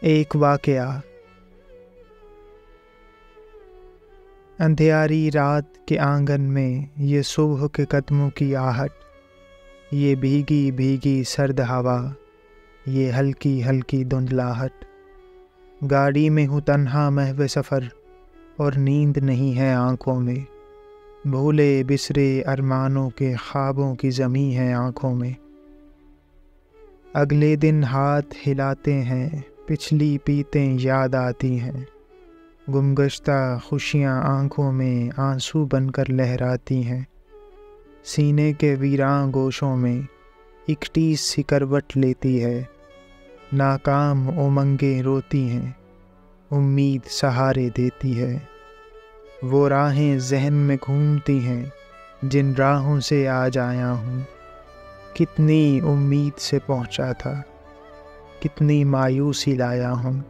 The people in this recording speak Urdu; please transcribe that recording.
ایک واقعہ۔ اندھیاری رات کے آنگن میں یہ صبح کے قدموں کی آہٹ، یہ بھیگی بھیگی سرد ہوا، یہ ہلکی ہلکی دھندلاہٹ۔ گاڑی میں ہوں تنہا محو سفر، اور نیند نہیں ہے آنکھوں میں، بھولے بسرے ارمانوں کے خوابوں کی زمیں ہے آنکھوں میں۔ اگلے دن ہاتھ ہلاتے ہیں، پچھلی پیتیں یاد آتی ہیں، گمگشتہ خوشیاں آنکھوں میں آنسو بن کر لہراتی ہیں۔ سینے کے ویراں گوشوں میں ایک ٹیس سی کروٹ لیتی ہے، ناکام امنگیں روتی ہیں، امید سہارے دیتی ہے۔ وہ راہیں ذہن میں گھومتی ہیں جن راہوں سے آج آیا ہوں، کتنی امید سے پہنچا تھا، کتنی مایوسی لایا ہوں۔